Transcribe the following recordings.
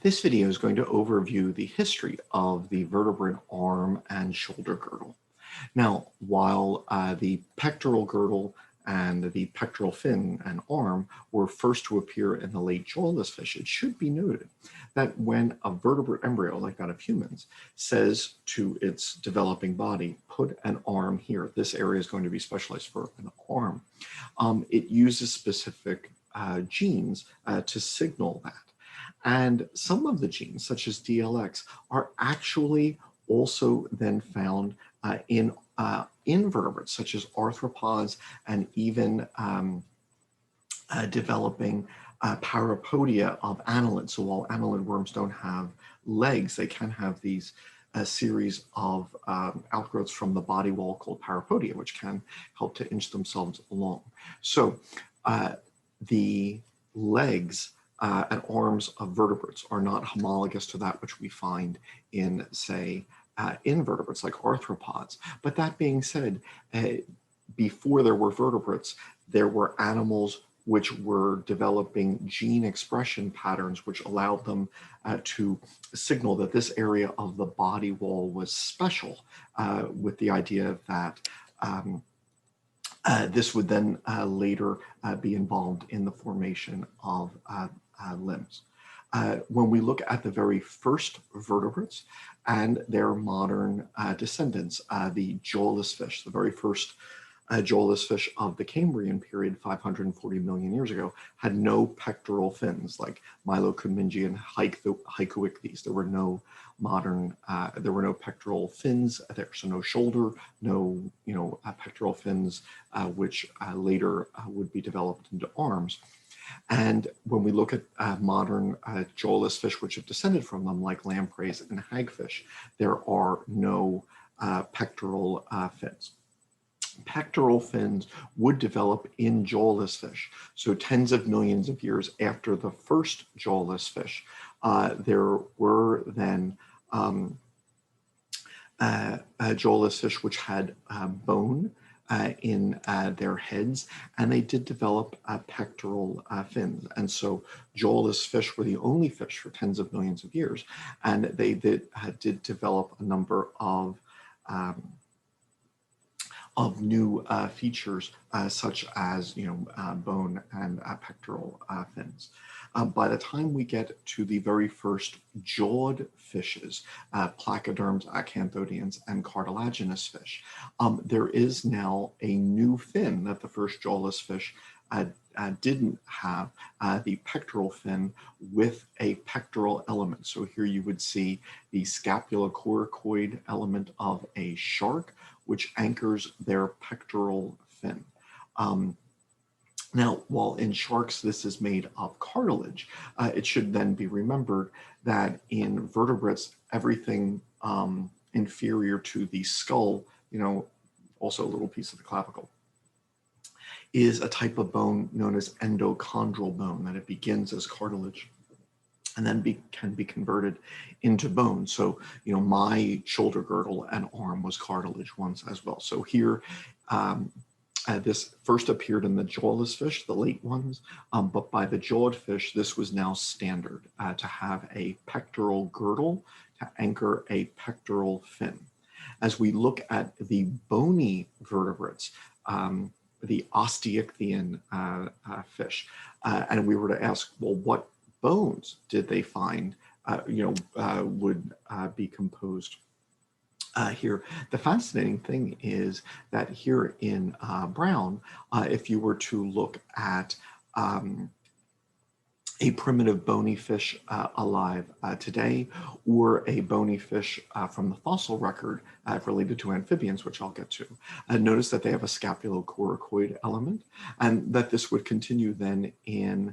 This video is going to overview the history of the vertebrate arm and shoulder girdle. Now, while the pectoral girdle and the pectoral fin and arm were first to appear in the late jawless fish, it should be noted that when a vertebrate embryo, like that of humans, says to its developing body, put an arm here, this area is going to be specialized for an arm, it uses specific genes to signal that. And some of the genes, such as DLX, are actually also then found in invertebrates, such as arthropods, and even developing parapodia of annelids. So while annelid worms don't have legs, they can have these series of outgrowths from the body wall called parapodia, which can help to inch themselves along. So the legs and arms of vertebrates are not homologous to that which we find in, say, invertebrates like arthropods. But that being said, before there were vertebrates, there were animals which were developing gene expression patterns which allowed them to signal that this area of the body wall was special, with the idea that this would then later be involved in the formation of limbs. When we look at the very first vertebrates and their modern descendants, the jawless fish, the very first jawless fish of the Cambrian period, 540 million years ago, had no pectoral fins like Mylocummingi and Hycoichthyes. There were no modern, there were no pectoral fins there, so no shoulder, no pectoral fins, which later would be developed into arms. And when we look at modern jawless fish which have descended from them, like lampreys and hagfish, there are no pectoral fins. Pectoral fins would develop in jawless fish. So tens of millions of years after the first jawless fish, there were then jawless fish which had bone in their heads, and they did develop pectoral fins. And so jawless fish were the only fish for tens of millions of years, and they did develop a number of new features, such as bone and pectoral fins. By the time we get to the very first jawed fishes, placoderms, acanthodians, and cartilaginous fish, there is now a new fin that the first jawless fish didn't have, the pectoral fin with a pectoral element. So here you would see the scapulocoracoid element of a shark, which anchors their pectoral fin. Now, while in sharks this is made of cartilage, it should then be remembered that in vertebrates, everything inferior to the skull, also a little piece of the clavicle, is a type of bone known as endochondral bone, that it begins as cartilage and then can be converted into bone. So, my shoulder girdle and arm was cartilage once as well. So here, this first appeared in the jawless fish, the late ones, but by the jawed fish, this was now standard to have a pectoral girdle to anchor a pectoral fin. As we look at the bony vertebrates, the osteichthyan fish, and we were to ask, well, what bones did they find would be composed here? The fascinating thing is that here in brown, if you were to look at a primitive bony fish alive today, or a bony fish from the fossil record related to amphibians, which I'll get to, notice that they have a scapulocoracoid element, and that this would continue then in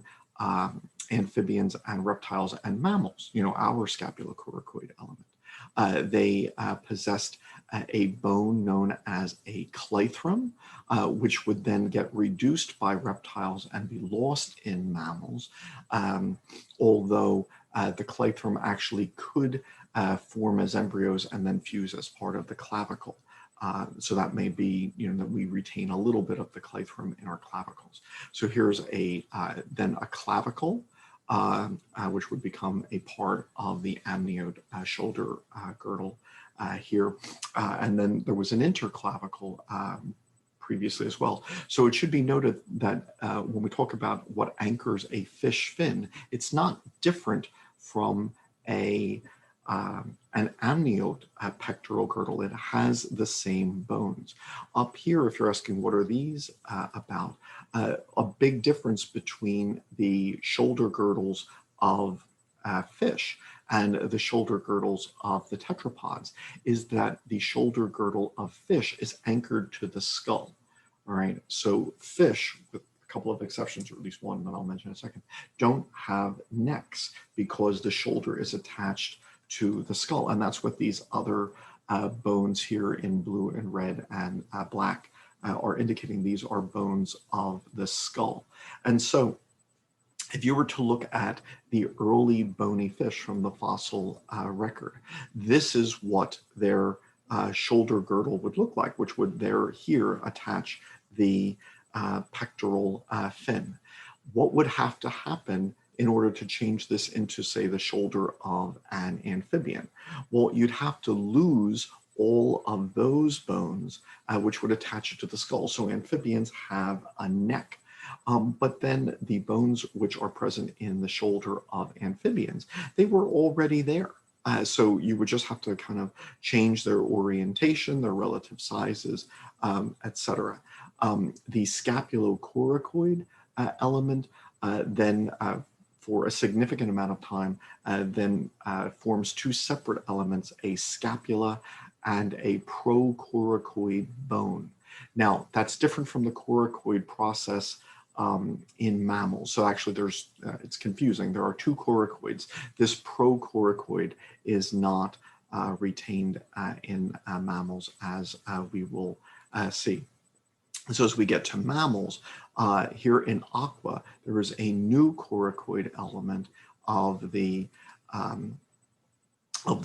amphibians and reptiles and mammals, our scapulocoracoid element. They possessed a bone known as a clythrum, which would then get reduced by reptiles and be lost in mammals, although the clythrum actually could form as embryos and then fuse as part of the clavicle. So that may be, that we retain a little bit of the clythrum in our clavicles. So here's then a clavicle which would become a part of the amniote shoulder girdle here. And then there was an interclavicle previously as well. So it should be noted that when we talk about what anchors a fish fin, it's not different from an amniote pectoral girdle. It has the same bones. Up here, if you're asking what are these about, a big difference between the shoulder girdles of fish and the shoulder girdles of the tetrapods is that the shoulder girdle of fish is anchored to the skull. All right, so fish, with a couple of exceptions, or at least one that I'll mention in a second, don't have necks because the shoulder is attached to the skull. And that's what these other bones here in blue and red and black are indicating. These are bones of the skull. And so if you were to look at the early bony fish from the fossil record, this is what their shoulder girdle would look like, which would here attach the pectoral fin. What would have to happen in order to change this into, say, the shoulder of an amphibian? Well, you'd have to lose all of those bones, which would attach it to the skull. So amphibians have a neck. But then the bones which are present in the shoulder of amphibians, they were already there. So you would just have to kind of change their orientation, their relative sizes, etc. The scapulocoracoid element then for a significant amount of time then forms two separate elements, a scapula and a procoracoid bone. Now, that's different from the coracoid process in mammals. So actually it's confusing. There are two coracoids. This procoracoid is not retained in mammals, as we will see. So as we get to mammals, here in aqua, there is a new coracoid element of the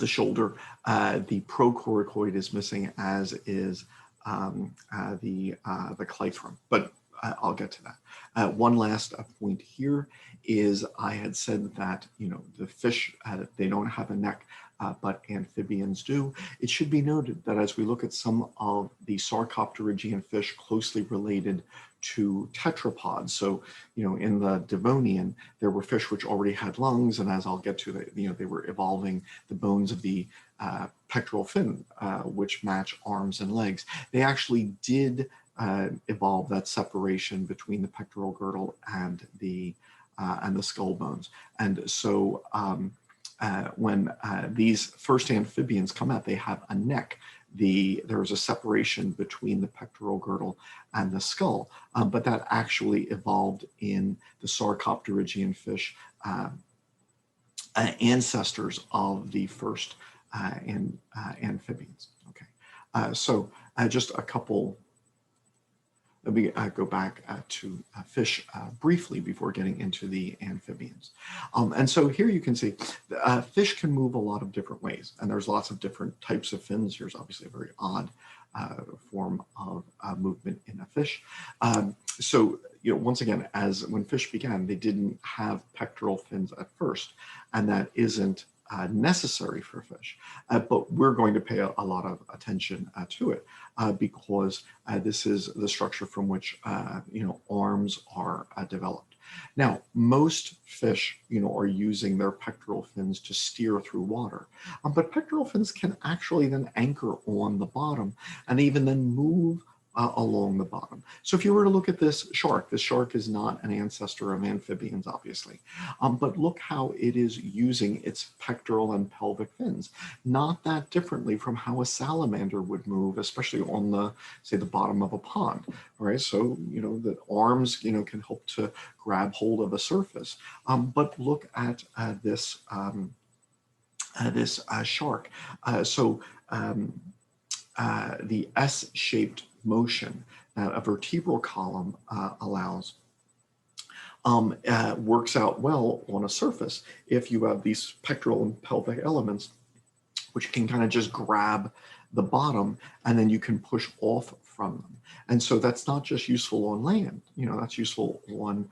shoulder. The procoracoid is missing, as is the clythrum, but I'll get to that. One last point here is I had said that, the fish, they don't have a neck, but amphibians do. It should be noted that as we look at some of the Sarcopterygian fish closely related to tetrapods, so, in the Devonian, there were fish which already had lungs, and as I'll get to, they were evolving the bones of the pectoral fin, which match arms and legs. They actually did evolve that separation between the pectoral girdle and the skull bones. And so when these first amphibians come out, they have a neck. There is a separation between the pectoral girdle and the skull, but that actually evolved in the Sarcopterygian fish ancestors of the first amphibians. Okay, so just a couple. Let me go back to fish briefly before getting into the amphibians. And so here you can see fish can move a lot of different ways, and there's lots of different types of fins. Here's obviously a very odd form of movement in a fish. So, once again, when fish began, they didn't have pectoral fins at first, and that isn't necessary for fish, but we're going to pay a lot of attention to it because this is the structure from which arms are developed. Now, most fish are using their pectoral fins to steer through water, but pectoral fins can actually then anchor on the bottom and even then move along the bottom. So if you were to look at this shark is not an ancestor of amphibians, obviously, but look how it is using its pectoral and pelvic fins, not that differently from how a salamander would move, especially on the bottom of a pond. All right, so the arms can help to grab hold of a surface, but look at this shark. The S-shaped motion that a vertebral column allows works out well on a surface if you have these pectoral and pelvic elements which can kind of just grab the bottom and then you can push off from them. And so that's not just useful on land, that's useful on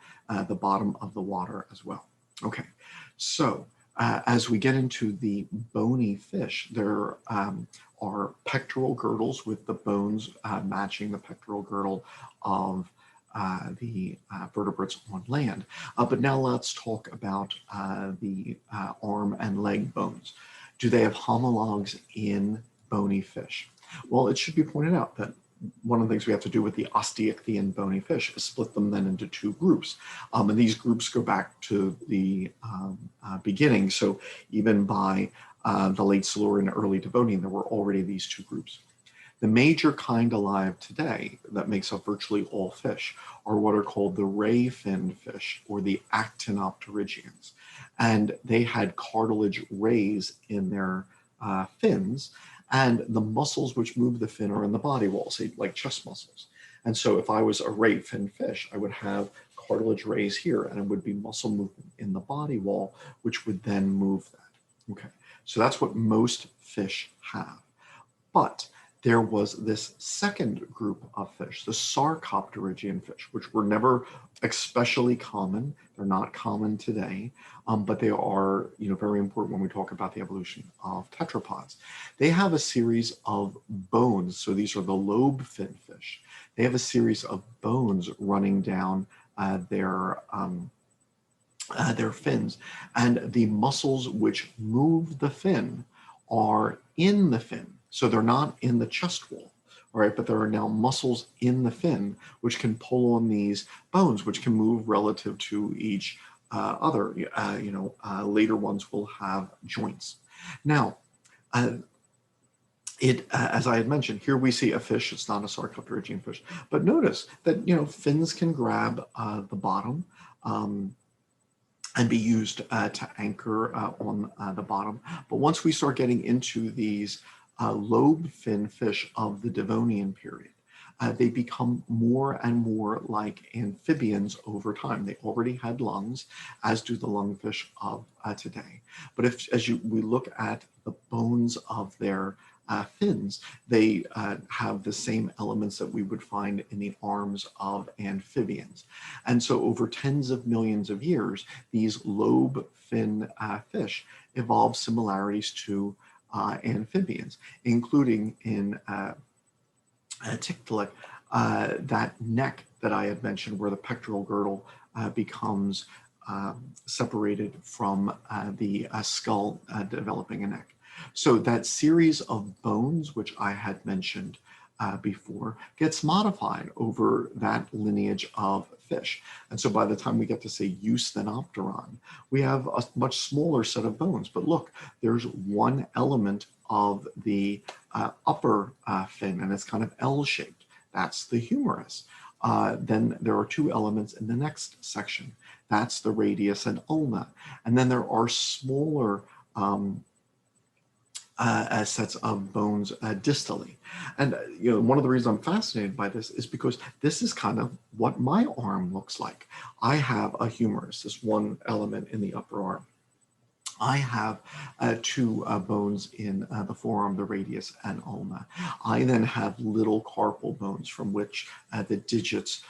the bottom of the water as well. Okay, so as we get into the bony fish, there are pectoral girdles with the bones matching the pectoral girdle of the vertebrates on land. But now let's talk about the arm and leg bones. Do they have homologs in bony fish? Well, it should be pointed out that one of the things we have to do with the osteichthyan bony fish is split them then into two groups. And these groups go back to the beginning. So even by the late Silurian, early Devonian, there were already these two groups. The major kind alive today that makes up virtually all fish are what are called the ray fin fish, or the actinopterygians. And they had cartilage rays in their fins, and the muscles which move the fin are in the body wall, say like chest muscles. And so if I was a ray fin fish, I would have cartilage rays here, and it would be muscle movement in the body wall, which would then move that. Okay, so that's what most fish have. But there was this second group of fish, the sarcopterygian fish, which were never especially common. They're not common today, but they are, very important when we talk about the evolution of tetrapods. They have a series of bones. So these are the lobe fin fish. They have a series of bones running down their fins, and the muscles which move the fin are in the fin. So they're not in the chest wall, all right, but there are now muscles in the fin which can pull on these bones, which can move relative to each other. Later ones will have joints. Now, as I had mentioned, here we see a fish. It's not a sarcopterygian fish, but notice that fins can grab the bottom and be used to anchor on the bottom. But once we start getting into these lobe fin fish of the Devonian period, they become more and more like amphibians over time. They already had lungs, as do the lungfish of today. But we look at the bones of their fins, they have the same elements that we would find in the arms of amphibians. And so over tens of millions of years, these lobe fin fish evolved similarities to amphibians, including in Tiktaalik, that neck that I had mentioned where the pectoral girdle becomes separated from the skull, developing a neck. So that series of bones, which I had mentioned before, gets modified over that lineage of fish. And so by the time we get to say Eusthenopteron, we have a much smaller set of bones. But look, there's one element of the upper fin, and it's kind of L-shaped. That's the humerus. Then there are two elements in the next section. That's the radius and ulna. And then there are smaller sets of bones distally. And one of the reasons I'm fascinated by this is because this is kind of what my arm looks like. I have a humerus, this one element in the upper arm. I have two bones in the forearm, the radius and ulna. I then have little carpal bones from which the digits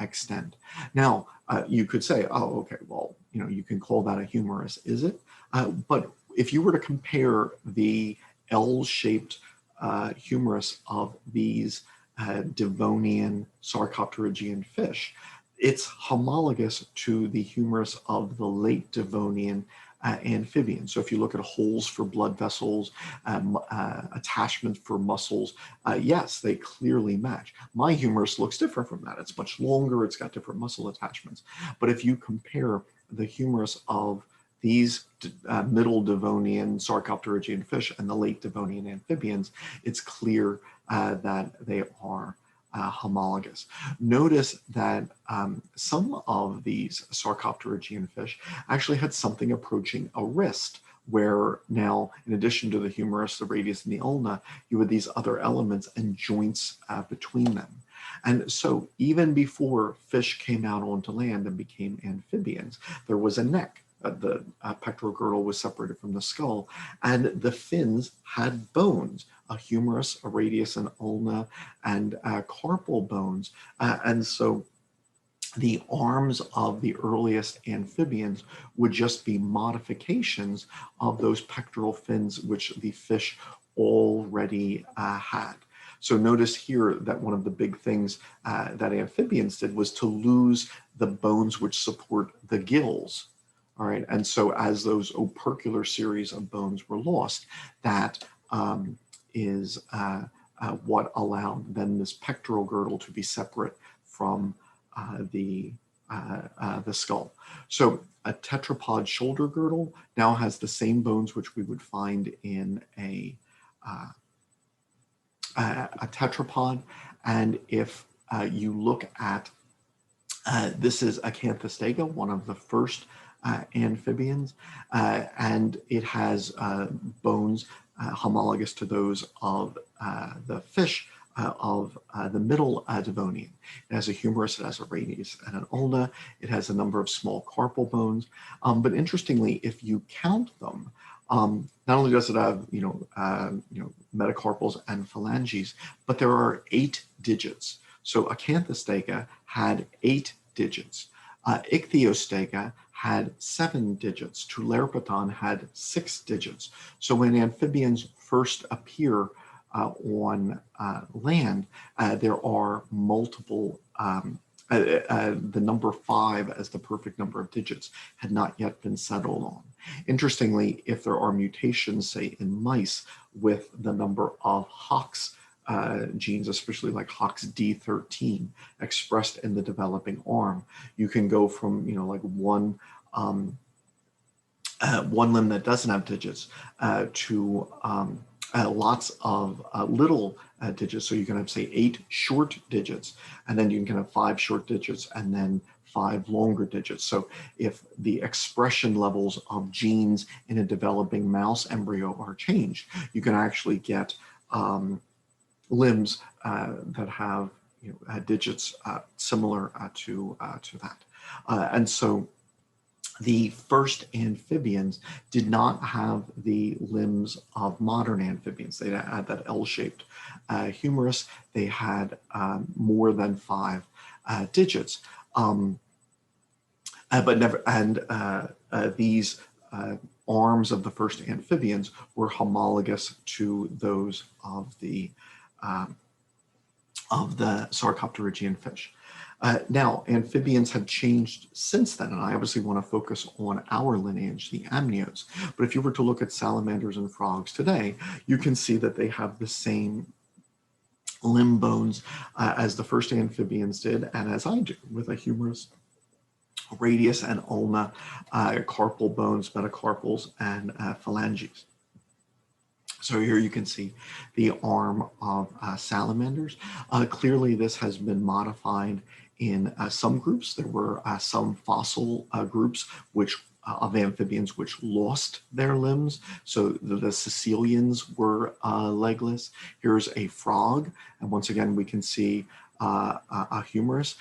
extend. Now, you could say, oh, okay, well, you can call that a humerus, is it? But if you were to compare the L-shaped humerus of these Devonian sarcopterygian fish, it's homologous to the humerus of the late Devonian amphibian. So if you look at holes for blood vessels, attachment for muscles, yes, they clearly match. My humerus looks different from that. It's much longer, it's got different muscle attachments. But if you compare the humerus of these middle Devonian sarcopterygian fish and the late Devonian amphibians, it's clear that they are homologous. Notice that some of these sarcopterygian fish actually had something approaching a wrist, where now, in addition to the humerus, the radius, and the ulna, you had these other elements and joints between them. And so even before fish came out onto land and became amphibians, there was a neck. The pectoral girdle was separated from the skull, and the fins had bones, a humerus, a radius, and ulna, and carpal bones. And so the arms of the earliest amphibians would just be modifications of those pectoral fins which the fish already had. So notice here that one of the big things that amphibians did was to lose the bones which support the gills. All right, and so as those opercular series of bones were lost, that is what allowed then this pectoral girdle to be separate from the skull. So a tetrapod shoulder girdle now has the same bones which we would find in a tetrapod, and if you look at this is Acanthostega, one of the first amphibians, and it has bones homologous to those of the fish of the middle Devonian. It has a humerus, it has a radius and an ulna, it has a number of small carpal bones, but interestingly, if you count them, not only does it have metacarpals and phalanges, but there are 8 digits. So Acanthostega had 8 digits. Ichthyostega had 7 digits. Tularpaton had 6 digits. So when amphibians first appear on land, there are multiple, the number 5 as the perfect number of digits had not yet been settled on. Interestingly, if there are mutations, say in mice, with the number of Hox genes, especially like Hox D13 expressed in the developing arm, you can go from, like one limb that doesn't have digits to lots of little digits. So you can have, say, 8 short digits, and then you can have 5 short digits, and then 5 longer digits. So if the expression levels of genes in a developing mouse embryo are changed, you can actually get limbs that have digits similar to that. And so the first amphibians did not have the limbs of modern amphibians. They had that L-shaped humerus. They had more than 5 digits, but never. And these arms of the first amphibians were homologous to those of the Sarcopterygian fish. Now, amphibians have changed since then, and I obviously want to focus on our lineage, the amniotes. But if you were to look at salamanders and frogs today, you can see that they have the same limb bones as the first amphibians did, and as I do, with a humerus, radius and ulna, carpal bones, metacarpals, and phalanges. So here you can see the arm of salamanders. Clearly, this has been modified in some groups. There were some fossil groups of amphibians which lost their limbs. So the caecilians were legless. Here's a frog, and once again we can see a humerus.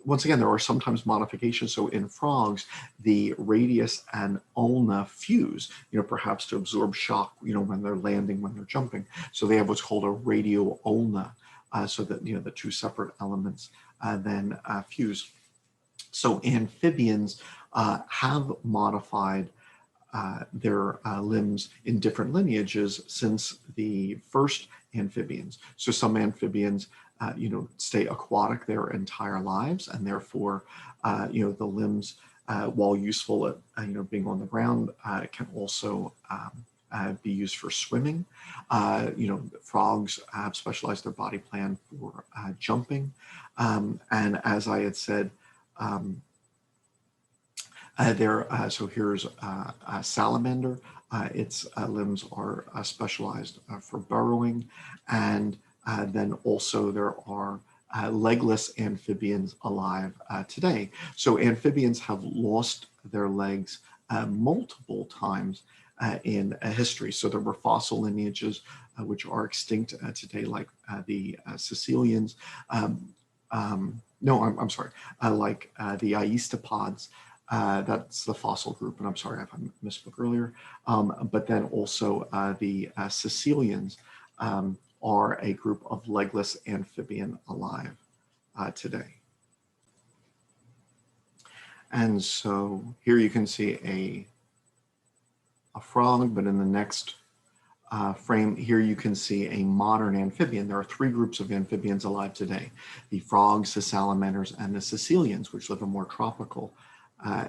Once again, there are sometimes modifications. So in frogs, the radius and ulna fuse, perhaps to absorb shock, when they're landing, when they're jumping. So they have what's called a radial ulna, so that, the 2 separate elements then fuse. So amphibians have modified their limbs in different lineages since the first amphibians. So some amphibians stay aquatic their entire lives, and therefore, the limbs, while useful at, being on the ground, can also be used for swimming. Frogs have specialized their body plan for jumping. And as I had said, so here's a salamander. Its limbs are specialized for burrowing, and then also there are legless amphibians alive today. So amphibians have lost their legs multiple times in history. So there were fossil lineages which are extinct today, like the caecilians. No, I'm sorry, like the Aistopods. That's the fossil group, and I'm sorry if I misspoke earlier. But then also the caecilians are a group of legless amphibian alive today. And so here you can see a frog, but in the next frame here you can see a modern amphibian. There are three groups of amphibians alive today: the frogs, the salamanders, and the caecilians, which live in more tropical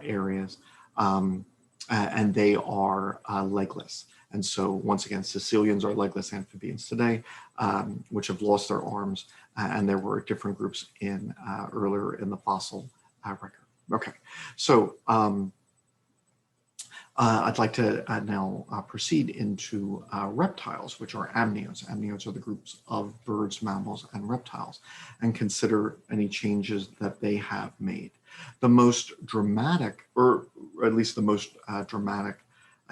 areas, and they are legless. And so once again, caecilians are legless amphibians today, which have lost their arms, and there were different groups in earlier in the fossil record. Okay, so I'd like to now proceed into reptiles, which are amniotes. Amniotes are the groups of birds, mammals, and reptiles, and consider any changes that they have made. The most dramatic, or at least the most dramatic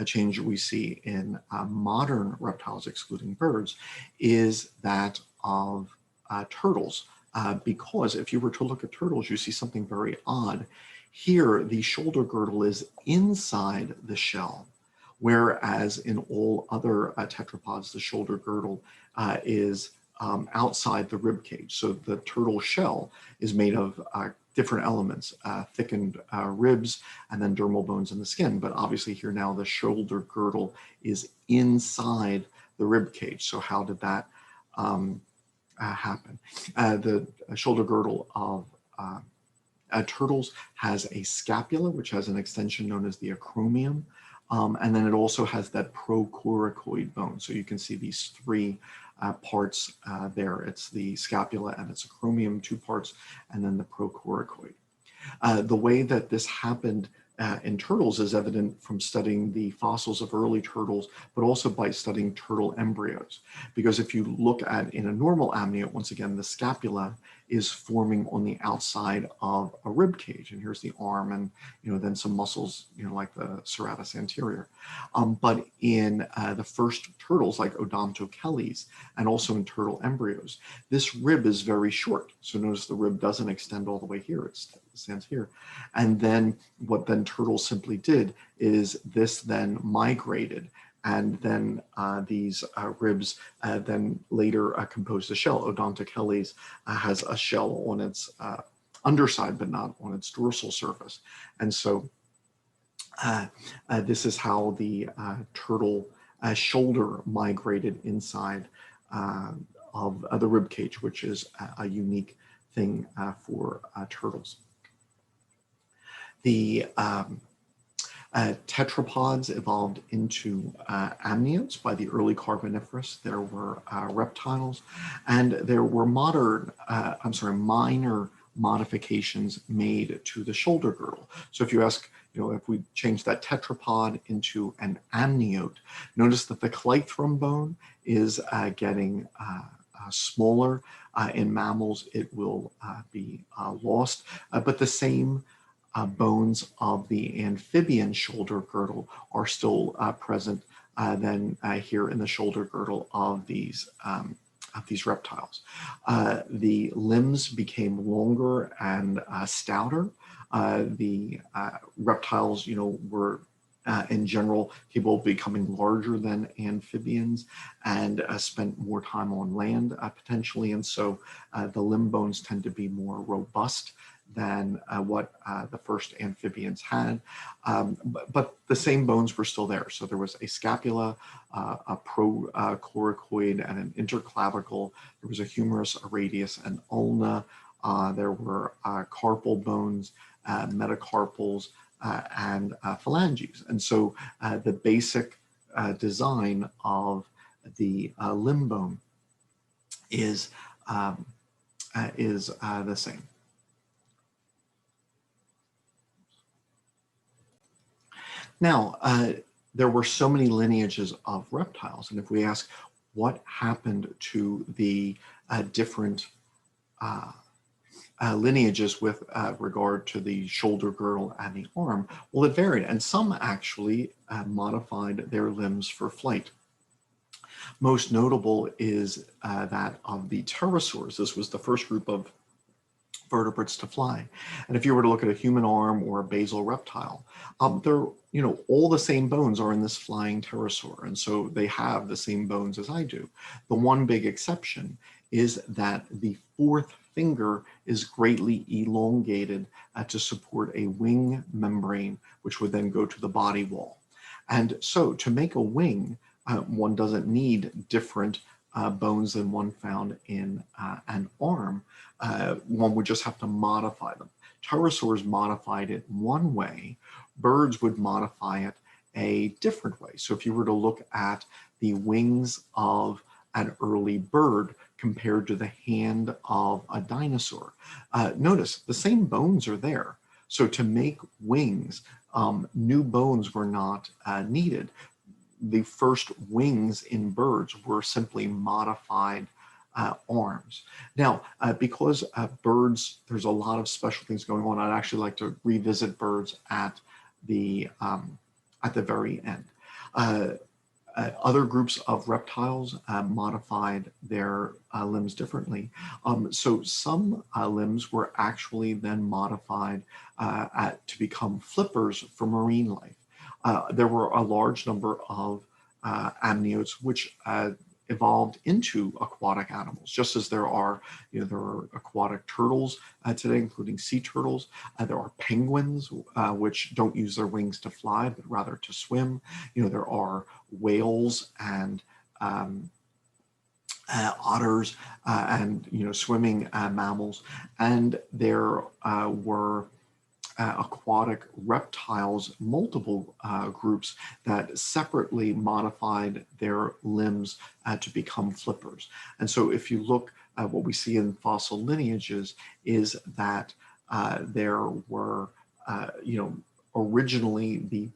change we see in modern reptiles, excluding birds, is that of turtles. Because if you were to look at turtles, you see something very odd. Here, the shoulder girdle is inside the shell, whereas in all other tetrapods, the shoulder girdle is outside the rib cage. So the turtle shell is made of different elements, thickened ribs, and then dermal bones in the skin. But obviously here now the shoulder girdle is inside the rib cage. So how did that happen? The shoulder girdle of turtles has a scapula, which has an extension known as the acromion, and then it also has that procoracoid bone. So you can see these three parts there. It's the scapula and its acromion, two parts, and then the procoracoid. The way that this happened in turtles is evident from studying the fossils of early turtles, but also by studying turtle embryos. Because if you look at in a normal amniote, once again, the scapula is forming on the outside of a rib cage, and here's the arm, and then some muscles, like the serratus anterior. But in the first turtles, like Odontochelys, and also in turtle embryos, this rib is very short. So notice the rib doesn't extend all the way here; it stands here. And then what then turtles simply did is this then migrated. And then these ribs then later compose the shell. Odontochelys has a shell on its underside, but not on its dorsal surface. And so this is how the turtle shoulder migrated inside of the rib cage, which is a unique thing for turtles. The tetrapods evolved into amniotes by the early Carboniferous. There were reptiles, and there were minor modifications made to the shoulder girdle. So if you ask, if we change that tetrapod into an amniote, notice that the clythrum bone is getting smaller. In mammals, it will be lost, but the same bones of the amphibian shoulder girdle are still present then here in the shoulder girdle of these reptiles. The limbs became longer and stouter. The reptiles, were in general capable of becoming larger than amphibians and spent more time on land potentially. And so the limb bones tend to be more robust than what the first amphibians had, but the same bones were still there. So there was a scapula, a procoracoid, and an interclavicle. There was a humerus, a radius, an ulna. There were carpal bones, metacarpals, and phalanges. And so the basic design of the limb bone is the same. Now, there were so many lineages of reptiles, and if we ask what happened to the different lineages with regard to the shoulder girdle and the arm, well, it varied, and some actually modified their limbs for flight. Most notable is that of the pterosaurs. This was the first group of vertebrates to fly. And if you were to look at a human arm or a basal reptile, they're, all the same bones are in this flying pterosaur. And so they have the same bones as I do. The one big exception is that the fourth finger is greatly elongated to support a wing membrane, which would then go to the body wall. And so to make a wing, one doesn't need different bones than one found in an arm. One would just have to modify them. Pterosaurs modified it one way. Birds would modify it a different way. So if you were to look at the wings of an early bird compared to the hand of a dinosaur, notice the same bones are there. So to make wings, new bones were not needed. The first wings in birds were simply modified arms. Now, because birds, there's a lot of special things going on, I'd actually like to revisit birds at the very end. Other groups of reptiles modified their limbs differently. So some limbs were actually then modified to become flippers for marine life. There were a large number of amniotes which evolved into aquatic animals, just as there are aquatic turtles today, including sea turtles. There are penguins, which don't use their wings to fly, but rather to swim. There are whales and otters and swimming mammals, and there were aquatic reptiles, multiple groups that separately modified their limbs to become flippers. And so if you look at what we see in fossil lineages is that there were, originally the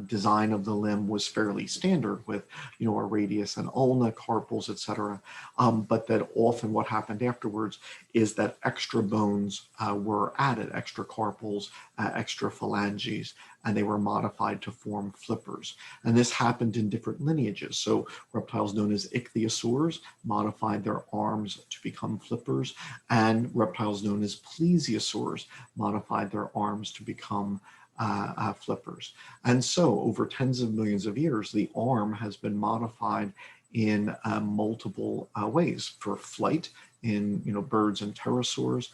design of the limb was fairly standard with, a radius and ulna, carpals, etc. But that often what happened afterwards is that extra bones were added, extra carpals, extra phalanges, and they were modified to form flippers. And this happened in different lineages. So reptiles known as ichthyosaurs modified their arms to become flippers, and reptiles known as plesiosaurs modified their arms to become flippers. And so over tens of millions of years, the arm has been modified in multiple ways for flight in birds and pterosaurs,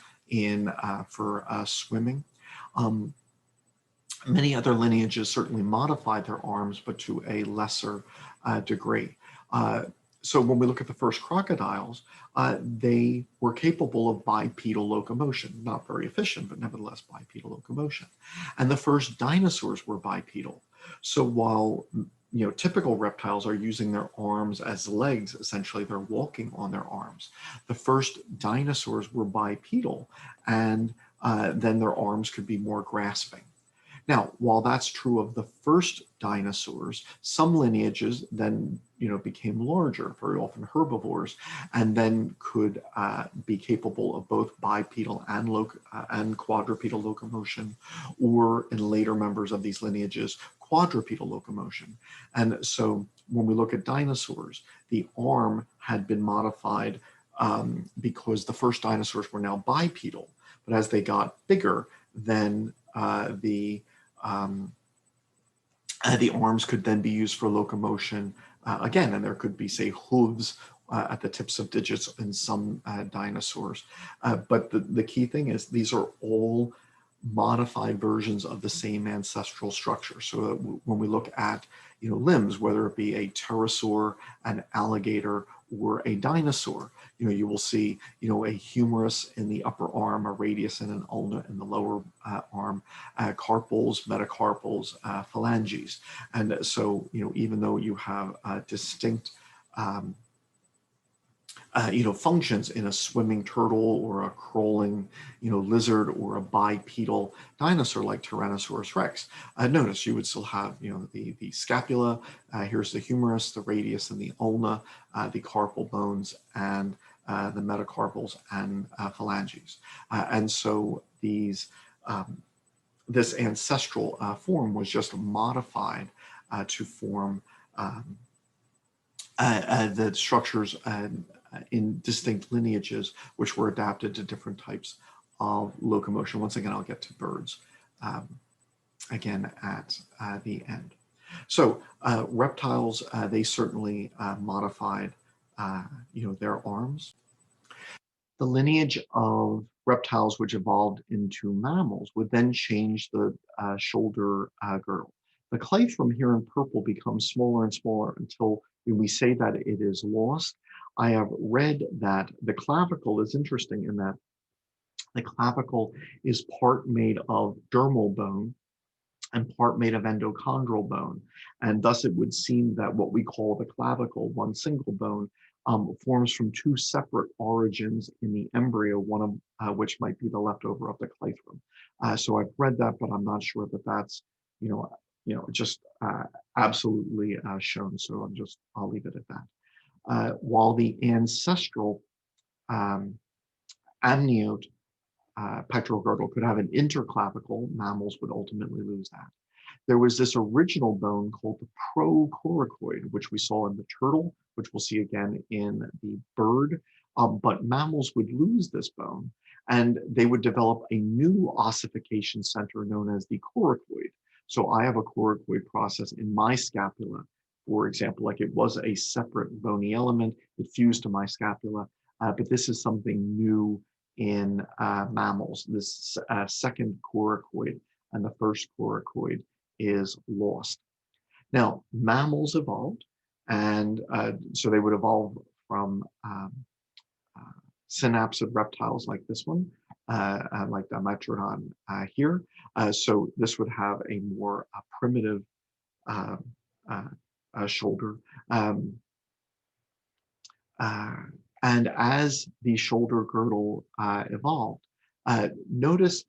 for swimming. Many other lineages certainly modified their arms, but to a lesser degree. So when we look at the first crocodiles, they were capable of bipedal locomotion, not very efficient, but nevertheless bipedal locomotion. And the first dinosaurs were bipedal. So while typical reptiles are using their arms as legs, essentially they're walking on their arms, the first dinosaurs were bipedal, and then their arms could be more grasping. Now, while that's true of the first dinosaurs, some lineages then became larger, very often herbivores, and then could be capable of both bipedal and quadrupedal locomotion, or in later members of these lineages, quadrupedal locomotion. And so when we look at dinosaurs, the arm had been modified because the first dinosaurs were now bipedal, but as they got bigger, then the arms could then be used for locomotion again, and there could be, say, hooves at the tips of digits in some dinosaurs. But the key thing is these are all modified versions of the same ancestral structure. So when we look at limbs, whether it be a pterosaur, an alligator, or a dinosaur, you will see a humerus in the upper arm, a radius and an ulna in the lower arm, carpals, metacarpals, phalanges. And so even though you have distinct functions in a swimming turtle or a crawling, lizard or a bipedal dinosaur like Tyrannosaurus rex. Notice you would still have, the scapula, here's the humerus, the radius and the ulna, the carpal bones, and the metacarpals and phalanges. And so these, this ancestral form was just modified to form the structures in distinct lineages, which were adapted to different types of locomotion. Once again, I'll get to birds again at the end. So reptiles, they certainly modified, their arms. The lineage of reptiles which evolved into mammals would then change the shoulder girdle. The clathrum here in purple becomes smaller and smaller until when we say that it is lost. I have read that the clavicle is interesting in that the clavicle is part made of dermal bone and part made of endochondral bone. And thus it would seem that what we call the clavicle, one single bone, forms from two separate origins in the embryo, one of which might be the leftover of the clathrum. So I've read that, but I'm not sure that that's, just absolutely shown. So I'll leave it at that. While the ancestral amniote pectoral girdle could have an interclavicle, mammals would ultimately lose that. There was this original bone called the procoracoid, which we saw in the turtle, which we'll see again in the bird, but mammals would lose this bone and they would develop a new ossification center known as the coracoid. So I have a coracoid process in my scapula, for example, like it was a separate bony element, it fused to my scapula, but this is something new in mammals. This second coracoid and the first coracoid is lost. Now, mammals evolved, and so they would evolve from synapsid reptiles like this one, like the Dimetrodon here. So this would have a more primitive shoulder. And as the shoulder girdle evolved, notice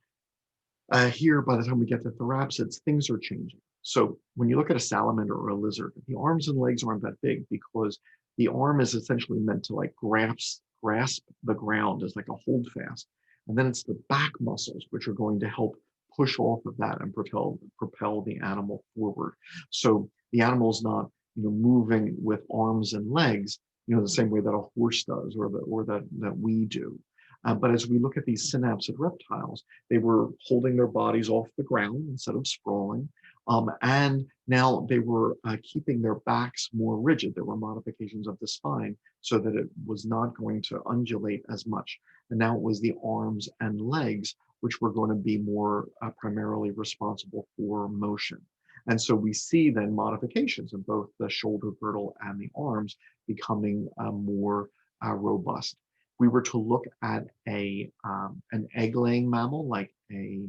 here, by the time we get to therapsids, things are changing. So when you look at a salamander or a lizard, the arms and legs aren't that big because the arm is essentially meant to like grasp the ground as like a holdfast. And then it's the back muscles which are going to help push off of that and propel the animal forward. So the animal is not moving with arms and legs, the same way that a horse does or that we do. But as we look at these synapsid reptiles, they were holding their bodies off the ground instead of sprawling. And now they were keeping their backs more rigid. There were modifications of the spine so that it was not going to undulate as much. And now it was the arms and legs which were going to be more primarily responsible for motion. And so we see then modifications in both the shoulder girdle and the arms becoming more robust. We were to look at an egg-laying mammal like a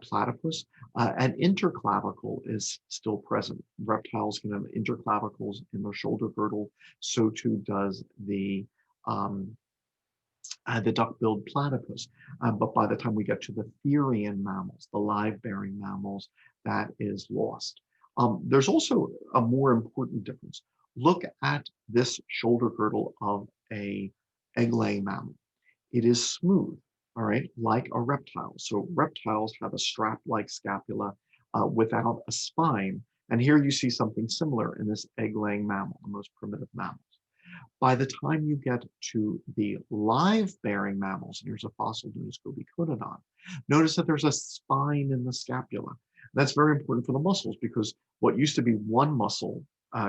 platypus, an interclavicle is still present. Reptiles can have interclavicles in their shoulder girdle. So too does the duck-billed platypus. But by the time we get to the therian mammals, the live-bearing mammals, that is lost. There's also a more important difference. Look at this shoulder girdle of a egg-laying mammal. It is smooth, all right, like a reptile. So reptiles have a strap-like scapula without a spine. And here you see something similar in this egg-laying mammal, the most primitive mammals. By the time you get to the live-bearing mammals, and here's a fossil known as Gobicodon, notice that there's a spine in the scapula. That's very important for the muscles because what used to be one muscle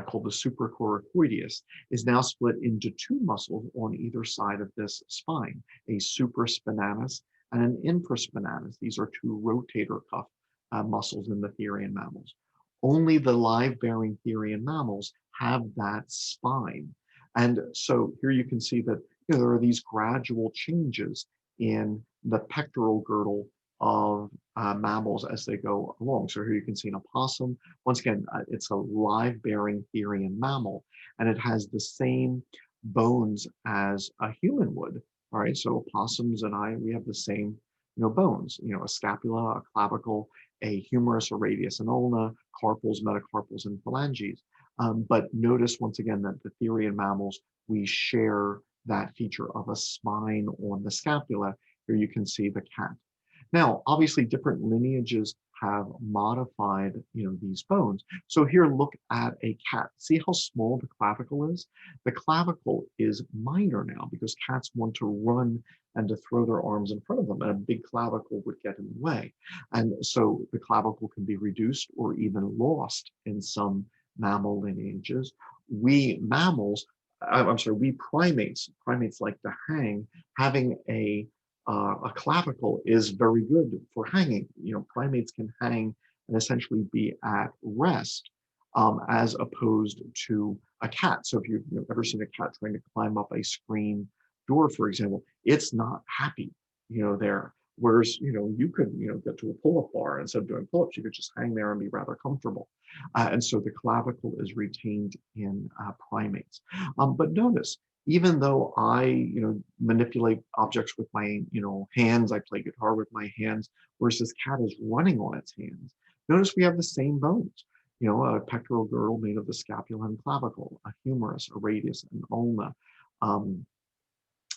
called the supracoracoideus is now split into two muscles on either side of this spine, a supraspinatus and an infraspinatus. These are two rotator cuff muscles in the therian mammals. Only the live-bearing therian mammals have that spine. And so here you can see that there are these gradual changes in the pectoral girdle of mammals as they go along. So here you can see an opossum. Once again, it's a live-bearing therian mammal, and it has the same bones as a human would. All right, so opossums and we have the same, bones. A scapula, a clavicle, a humerus, a radius, and ulna, carpals, metacarpals, and phalanges. But notice once again that the therian mammals, we share that feature of a spine on the scapula. Here you can see the cat. Now, obviously, different lineages have modified, these bones. So here, look at a cat. See how small the clavicle is? The clavicle is minor now because cats want to run and to throw their arms in front of them, and a big clavicle would get in the way. And so the clavicle can be reduced or even lost in some mammal lineages. We mammals I'm sorry, we primates like to hang. Having a clavicle is very good for hanging. Primates can hang and essentially be at rest, as opposed to a cat. So if you've ever seen a cat trying to climb up a screen door, for example, it's not happy, there. Whereas, you could, get to a pull-up bar, instead of doing pull-ups, you could just hang there and be rather comfortable. And so the clavicle is retained in primates. But notice, even though I, manipulate objects with my, hands, I play guitar with my hands, whereas this cat is running on its hands. Notice we have the same bones. A pectoral girdle made of the scapula and clavicle, a humerus, a radius, an ulna, um,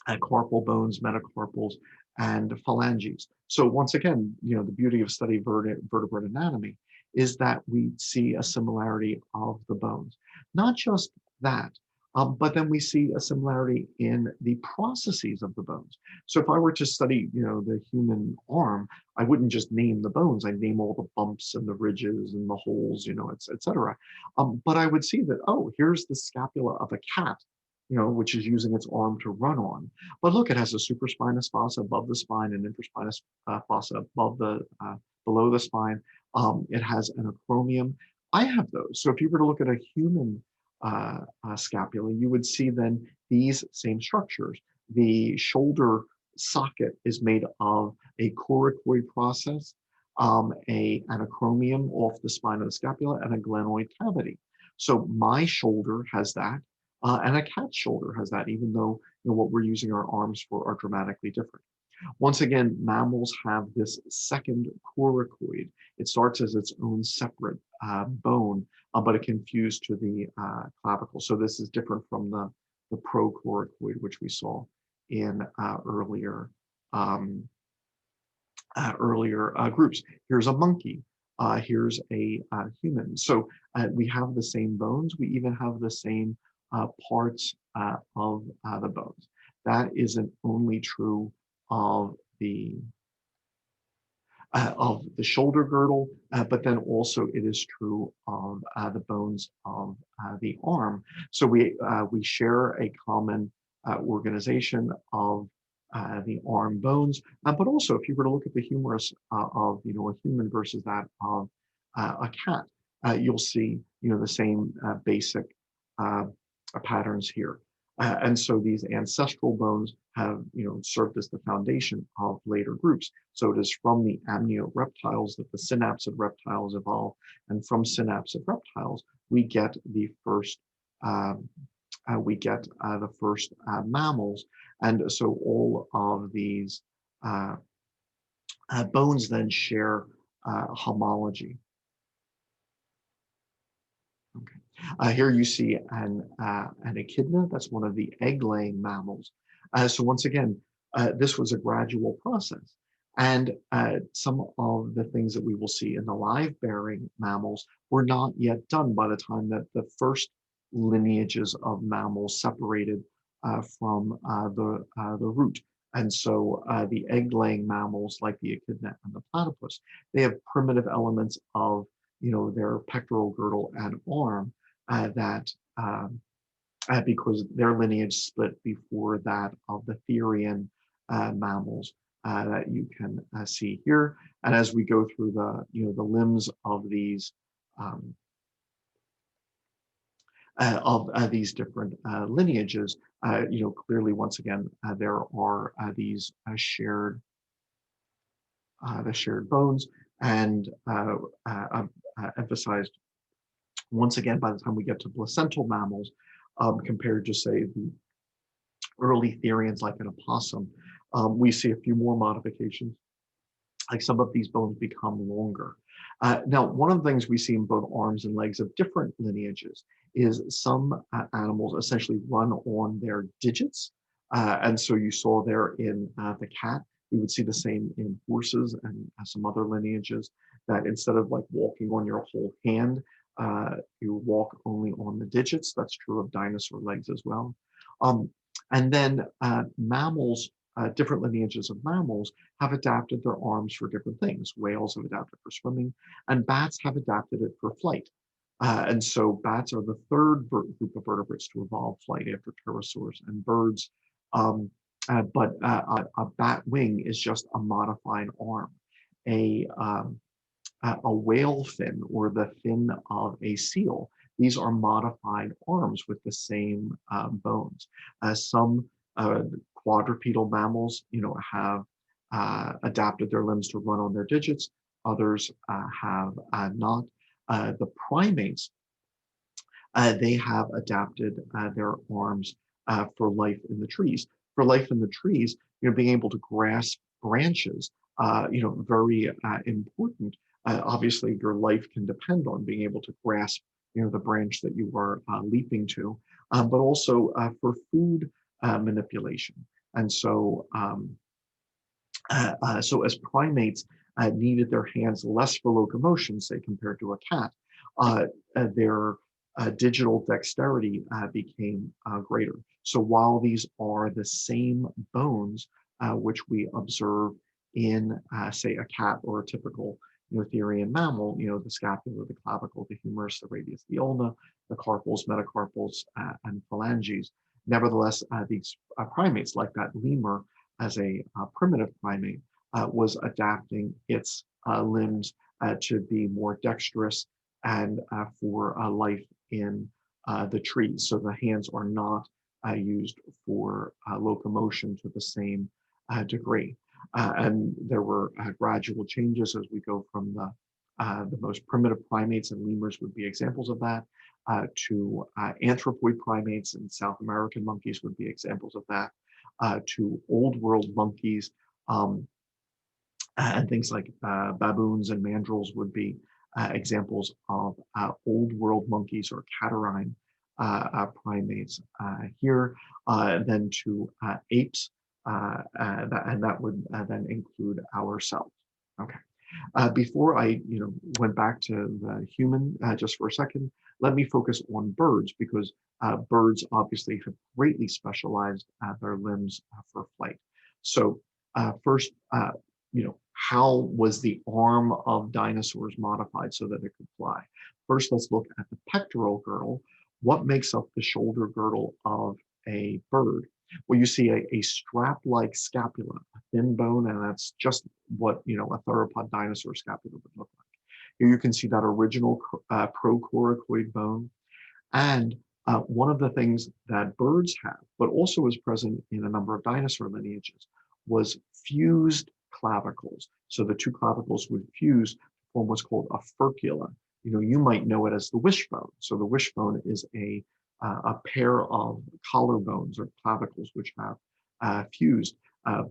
carpal bones, metacarpals, and phalanges. So once again, the beauty of studying vertebrate anatomy is that we see a similarity of the bones. Not just that, but then we see a similarity in the processes of the bones. So if I were to study, the human arm, I wouldn't just name the bones. I'd name all the bumps and the ridges and the holes, et cetera. But I would see that, oh, here's the scapula of a cat, which is using its arm to run on. But look, it has a supraspinous fossa above the spine and interspinous fossa above below the spine. It has an acromion. I have those. So if you were to look at a human scapula, you would see then these same structures. The shoulder socket is made of a coracoid process, an acromion off the spine of the scapula, and a glenoid cavity. So my shoulder has that. And a cat's shoulder has that, even though what we're using our arms for are dramatically different. Once again, mammals have this second coracoid. It starts as its own separate bone, but it can fuse to the clavicle. So this is different from the procoracoid, which we saw in earlier groups. Here's a monkey. Here's a human. So we have the same bones. We even have the same parts of the bones. That isn't only true of the shoulder girdle, but then also it is true of the bones of the arm. So we share a common organization of the arm bones, but also if you were to look at the humerus of a human versus that of a cat, you'll see the same basic patterns here. And so these ancestral bones have served as the foundation of later groups. So it is from the amnio reptiles that the synapsid reptiles evolve, and from synapsid reptiles we get the first mammals. And so all of these bones then share homology. Okay. Here you see an echidna. That's one of the egg-laying mammals. So once again, this was a gradual process. And some of the things that we will see in the live-bearing mammals were not yet done by the time that the first lineages of mammals separated from the root. And so the egg-laying mammals like the echidna and the platypus, they have primitive elements of their pectoral girdle and arm because their lineage split before that of the Therian mammals that you can see here. And as we go through the limbs of these different lineages, clearly once again there are these shared bones, and emphasized once again by the time we get to placental mammals, compared to say the early Therians like an opossum, we see a few more modifications. Like some of these bones become longer. Now, one of the things we see in both arms and legs of different lineages is some animals essentially run on their digits. And so you saw there in the cat, we would see the same in horses and some other lineages, that instead of like walking on your whole hand, you walk only on the digits. That's true of dinosaur legs as well. And then mammals, different lineages of mammals have adapted their arms for different things. Whales have adapted for swimming, and bats have adapted it for flight. And so bats are the third group of vertebrates to evolve flight after pterosaurs and birds. Um, but a bat wing is just a modified arm. A, um, a whale fin or the fin of a seal, these are modified arms with the same bones. Some quadrupedal mammals, have adapted their limbs to run on their digits. Others have not. The primates, they have adapted their arms for life in the trees. For life in the trees, being able to grasp branches, very important. Obviously, your life can depend on being able to grasp, the branch that you are leaping to, but also for food manipulation. And so as primates needed their hands less for locomotion, say compared to a cat, their digital dexterity became greater. So while these are the same bones which we observe in, say, a cat or a typical Therian mammal, the scapula, the clavicle, the humerus, the radius, the ulna, the carpals, metacarpals, and phalanges. Nevertheless, these primates, like that lemur, as a primitive primate, was adapting its limbs to be more dexterous and for life in the trees. So the hands are not used for locomotion to the same degree. And there were gradual changes as we go from the most primitive primates, and lemurs would be examples of that, to anthropoid primates, and South American monkeys would be examples of that, to old world monkeys, and things like baboons and mandrills would be examples of old world monkeys or catarrhine primates here, then to apes, and that would then include ourselves. Okay. Before I, went back to the human just for a second, let me focus on birds, because birds obviously have greatly specialized their limbs for flight. So first, how was the arm of dinosaurs modified so that it could fly? First, let's look at the pectoral girdle. What makes up the shoulder girdle of a bird? Well, you see a strap-like scapula, a thin bone, and that's just what a theropod dinosaur scapula would look like. Here you can see that original procoracoid bone. And one of the things that birds have, but also was present in a number of dinosaur lineages, was fused clavicles. So the two clavicles would fuse to form what's called a furcula. You might know it as the wishbone. So the wishbone is a pair of collarbones or clavicles which have fused.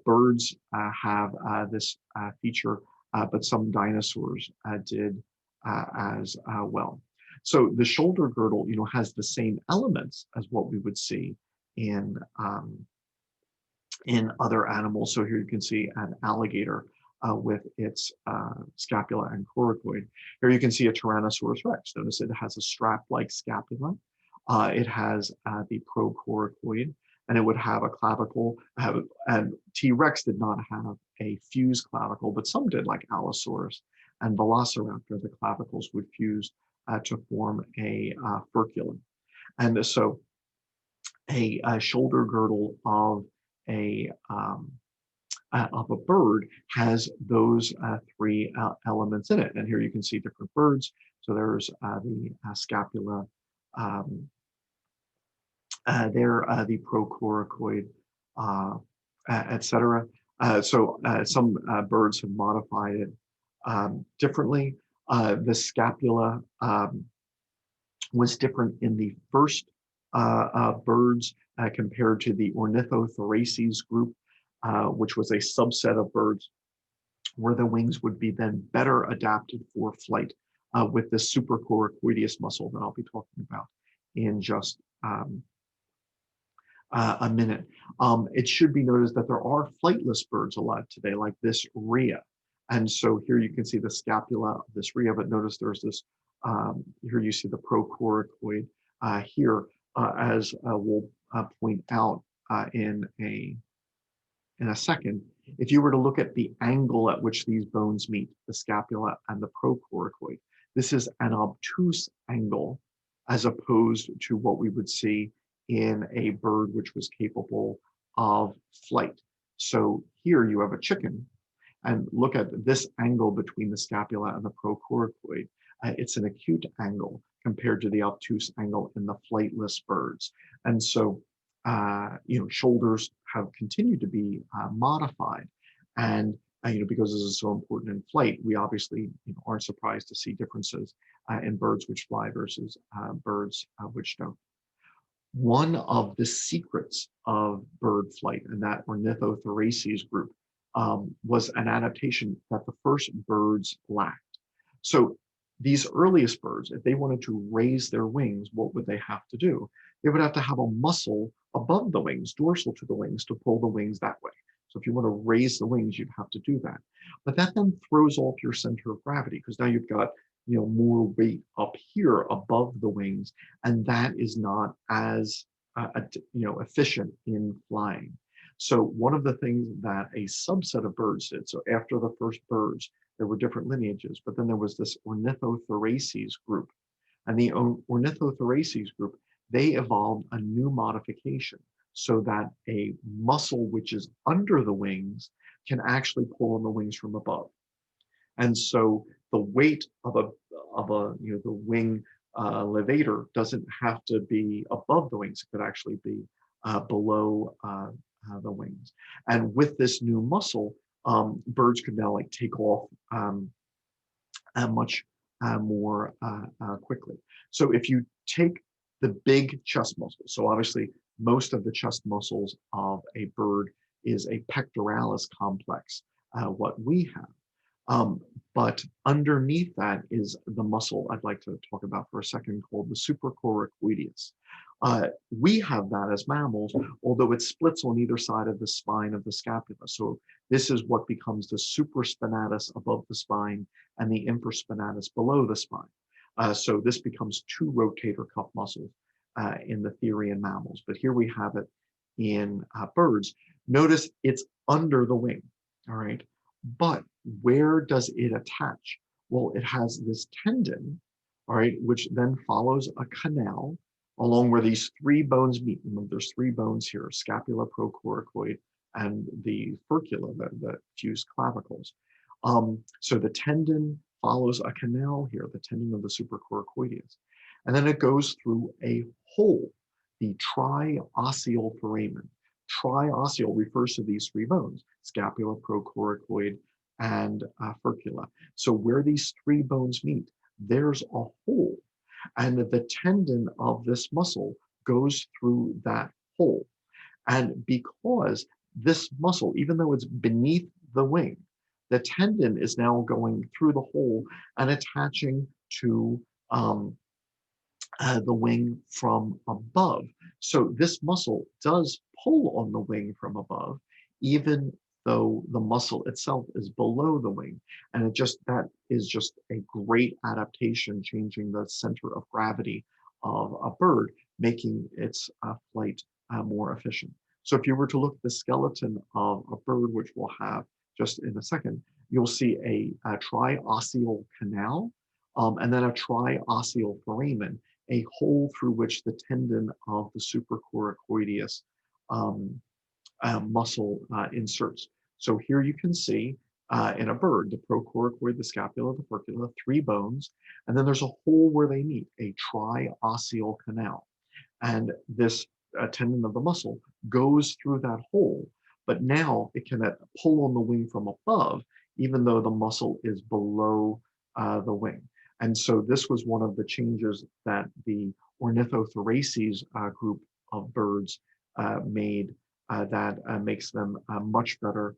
Birds have this feature, but some dinosaurs did as well. So the shoulder girdle, has the same elements as what we would see in other animals. So here you can see an alligator with its scapula and coracoid. Here you can see a Tyrannosaurus rex. Notice it has a strap-like scapula. It has the procoracoid, and it would have a clavicle. And T-Rex did not have a fused clavicle, but some did, like Allosaurus and Velociraptor. The clavicles would fuse to form a furculum. And so a shoulder girdle of a bird has those three elements in it. And here you can see different birds. So there's the scapula, the procoracoid, etc. So some birds have modified it differently. The scapula was different in the first birds compared to the Ornithothoraces group, which was a subset of birds where the wings would be then better adapted for flight with the supracoracoideus muscle that I'll be talking about in just a minute. It should be noticed that there are flightless birds alive today, like this rhea. And so here you can see the scapula of this rhea, but notice there's this, here you see the procoracoid here, as we'll point out in a second. If you were to look at the angle at which these bones meet, the scapula and the procoracoid, This is an obtuse angle as opposed to what we would see in a bird which was capable of flight. So here you have a chicken, and look at this angle between the scapula and the procoracoid. It's an acute angle compared to the obtuse angle in the flightless birds. And so, shoulders have continued to be modified. And, because this is so important in flight, we obviously aren't surprised to see differences in birds which fly versus birds which don't. One of the secrets of bird flight and that Ornithothoraces group was an adaptation that the first birds lacked. So these earliest birds, if they wanted to raise their wings, what would they have to do? They would have to have a muscle above the wings, dorsal to the wings, to pull the wings that way. So if you want to raise the wings, you'd have to do that. But that then throws off your center of gravity, because now you've got more weight up here above the wings, and that is not as efficient in flying. So one of the things that a subset of birds did, so after the first birds, there were different lineages, but then there was this Ornithothoraces group. And the Ornithothoraces group, they evolved a new modification so that a muscle which is under the wings can actually pull on the wings from above. And so the weight of the wing levator doesn't have to be above the wings. It could actually be below the wings. And with this new muscle, birds could now take off much more quickly. So if you take the big chest muscles, so obviously most of the chest muscles of a bird is a pectoralis complex, what we have. But underneath that is the muscle I'd like to talk about for a second, called the supracoracoideus. We have that as mammals, although it splits on either side of the spine of the scapula. So this is what becomes the supraspinatus above the spine and the infraspinatus below the spine. So this becomes two rotator cuff muscles in the theory in mammals. But here we have it in birds. Notice it's under the wing, all right? But where does it attach? Well, it has this tendon, all right, which then follows a canal along where these three bones meet. Remember, there's three bones here: scapula, procoracoid, and the furcula, the fused clavicles. So the tendon follows a canal here, the tendon of the supracoracoideus. And then it goes through a hole, the triosseal foramen. Triosseal refers to these three bones: scapula, procoracoid, and furcula. So where these three bones meet, there's a hole. And the tendon of this muscle goes through that hole. And because this muscle, even though it's beneath the wing, the tendon is now going through the hole and attaching to the wing from above. So this muscle does pull on the wing from above, even though the muscle itself is below the wing. And that is just a great adaptation, changing the center of gravity of a bird, making its flight more efficient. So if you were to look at the skeleton of a bird, which we'll have just in a second, you'll see a triosseal canal, and then a triosseal foramen, a hole through which the tendon of the supracoracoideus muscle inserts. So here you can see in a bird, the procoracoid, the scapula, the furcula, three bones, and then there's a hole where they meet, a triosseal canal. And this tendon of the muscle goes through that hole, but now it can pull on the wing from above, even though the muscle is below the wing. And so this was one of the changes that the Ornithothoraces group of birds made that makes them much better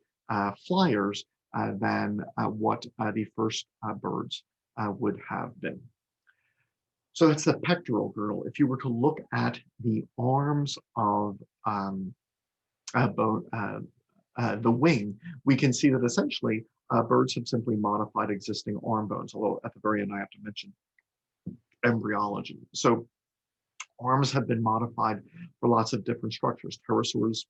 flyers than what the first birds would have been. So that's the pectoral girdle. If you were to look at the arms of the wing, we can see that essentially birds have simply modified existing arm bones, although at the very end I have to mention embryology. So arms have been modified for lots of different structures. Pterosaurs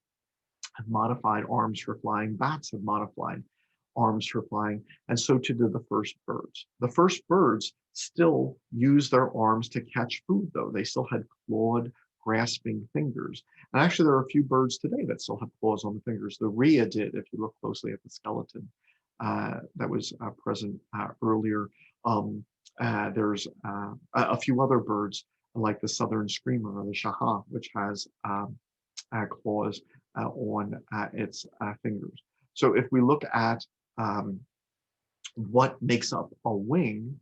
have modified arms for flying. Bats have modified arms for flying, and so too did the first birds. The first birds still used their arms to catch food, though. They still had clawed, grasping fingers. And actually, there are a few birds today that still have claws on the fingers. The rhea did, if you look closely at the skeleton that was present earlier. There's a few other birds, like the southern screamer or the shaha, which has claws on its fingers. So if we look at what makes up a wing,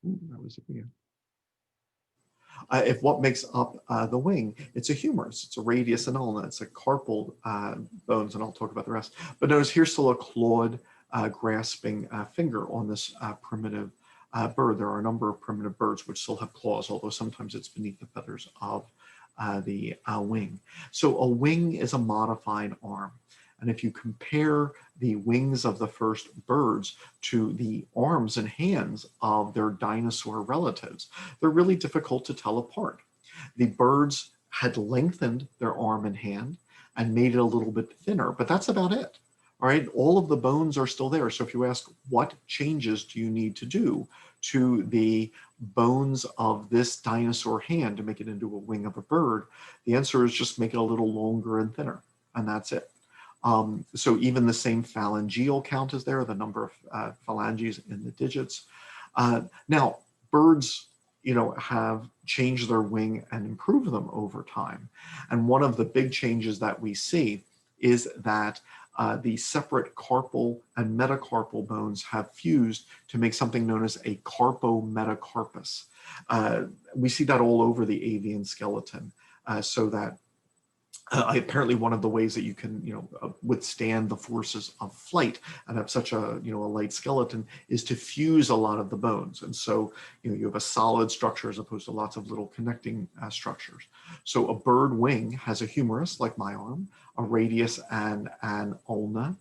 that was it again. If what makes up the wing, it's a humerus, it's a radius and ulna, it's a carpal bones, and I'll talk about the rest. But notice here's still a clawed, grasping finger on this primitive bird. There are a number of primitive birds which still have claws, although sometimes it's beneath the feathers of the wing. So a wing is a modified arm. And if you compare the wings of the first birds to the arms and hands of their dinosaur relatives, they're really difficult to tell apart. The birds had lengthened their arm and hand and made it a little bit thinner, but that's about it. All right, all of the bones are still there. So if you ask, what changes do you need to do to the bones of this dinosaur hand to make it into a wing of a bird? The answer is just make it a little longer and thinner, and that's it. So even the same phalangeal count is there, the number of phalanges in the digits. Now, birds, have changed their wing and improved them over time. And one of the big changes that we see is that the separate carpal and metacarpal bones have fused to make something known as a carpometacarpus. We see that all over the avian skeleton, so that apparently one of the ways that you can, withstand the forces of flight and have such a, a light skeleton is to fuse a lot of the bones. And so, you have a solid structure as opposed to lots of little connecting structures. So a bird wing has a humerus, like my arm, a radius and an ulna.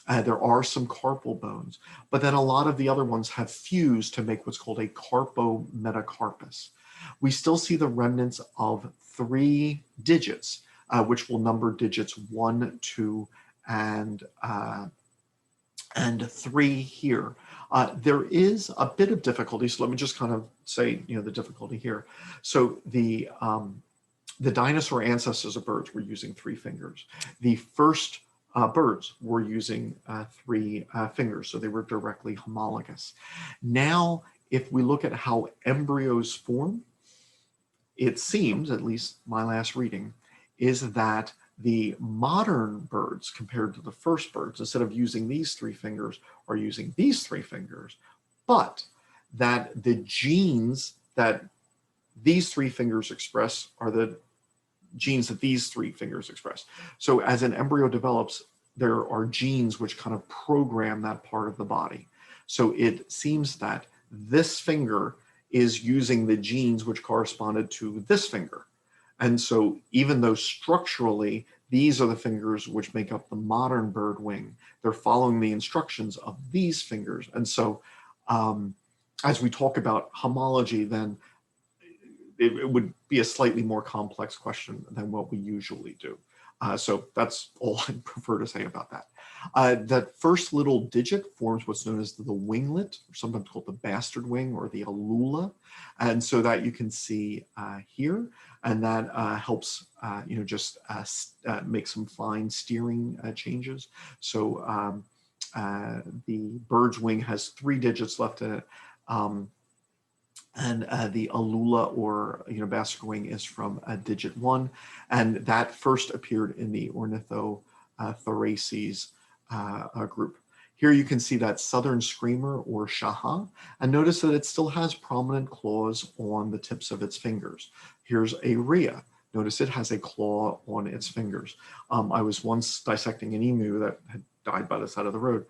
There are some carpal bones, but then a lot of the other ones have fused to make what's called a carpometacarpus. We still see the remnants of 3 digits, which will number digits 1, 2, and 3 here. There is a bit of difficulty, so let me just kind of say, the difficulty here. So the dinosaur ancestors of birds were using 3 fingers. The first birds were using 3 fingers, so they were directly homologous. Now, if we look at how embryos form, it seems, at least my last reading, is that the modern birds, compared to the first birds, instead of using these 3 fingers, are using these 3 fingers, but that the genes that these 3 fingers express are the genes that these 3 fingers express. So as an embryo develops, there are genes which kind of program that part of the body. So it seems that this finger is using the genes which corresponded to this finger. And so even though structurally, these are the fingers which make up the modern bird wing, they're following the instructions of these fingers. And so as we talk about homology, then it would be a slightly more complex question than what we usually do. So that's all I prefer to say about that. That first little digit forms what's known as the winglet, or sometimes called the bastard wing or the alula. And so that you can see here, and that helps, just make some fine steering changes. So the bird's wing has 3 digits left in it. And the alula, or bastard wing, is from digit 1, and that first appeared in the Ornithothoraces group. Here you can see that southern screamer, or shaha, and notice that it still has prominent claws on the tips of its fingers. Here's a rhea. Notice it has a claw on its fingers. I was once dissecting an emu that had died by the side of the road.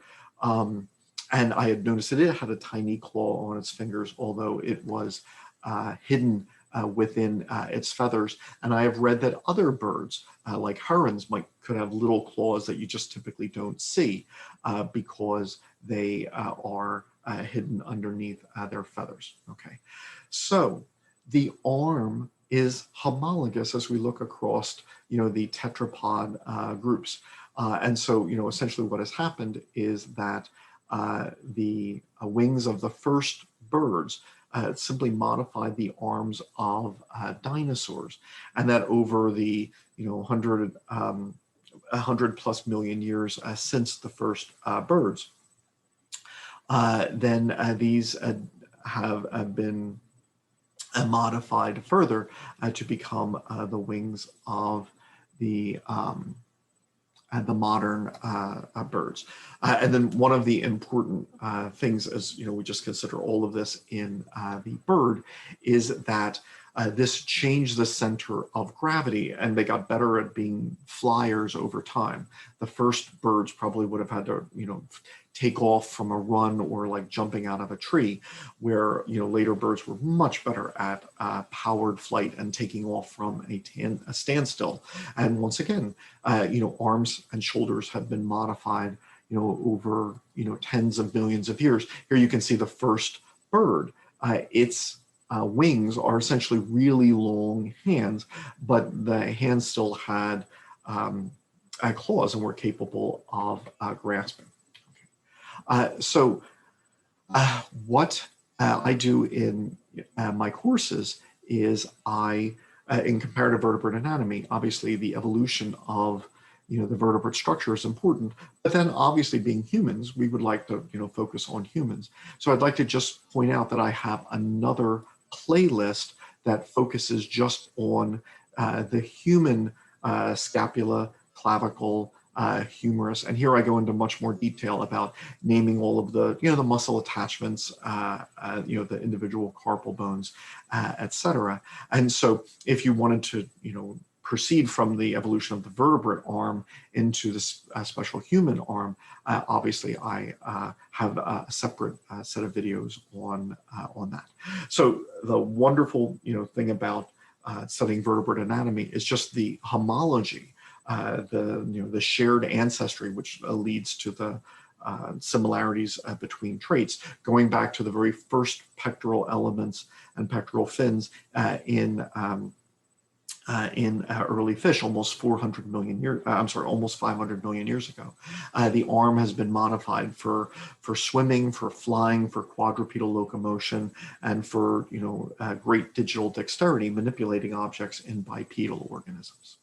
And I had noticed that it had a tiny claw on its fingers, although it was hidden within its feathers. And I have read that other birds, like herons, could have little claws that you just typically don't see because they are hidden underneath their feathers. Okay, so the arm is homologous as we look across, the tetrapod groups. And so, essentially what has happened is that the wings of the first birds simply modified the arms of dinosaurs, and that over the 100+ million years since the first birds, then these have been modified further to become the wings of the modern birds. And then one of the important things, as we just consider all of this in the bird, is that this changed the center of gravity, and they got better at being flyers over time. The first birds probably would have had to, take off from a run or like jumping out of a tree, where later birds were much better at powered flight and taking off from a standstill. And once again, arms and shoulders have been modified over tens of millions of years. Here you can see the first bird. Its wings are essentially really long hands, but the hands still had claws and were capable of grasping. So what I do in my courses is in comparative vertebrate anatomy, obviously the evolution of the vertebrate structure is important, but then obviously being humans, we would like to focus on humans. So I'd like to just point out that I have another playlist that focuses just on the human scapula, clavicle, humerus, and here I go into much more detail about naming all of the the muscle attachments, the individual carpal bones, etc. And so if you wanted to proceed from the evolution of the vertebrate arm into this special human arm, obviously I have a separate set of videos on that. So the wonderful thing about studying vertebrate anatomy is just the homology, the shared ancestry, which leads to the similarities between traits, going back to the very first pectoral elements and pectoral fins in early fish, almost 400 million years. Almost 500 million years ago. The arm has been modified for swimming, for flying, for quadrupedal locomotion, and for great digital dexterity, manipulating objects in bipedal organisms.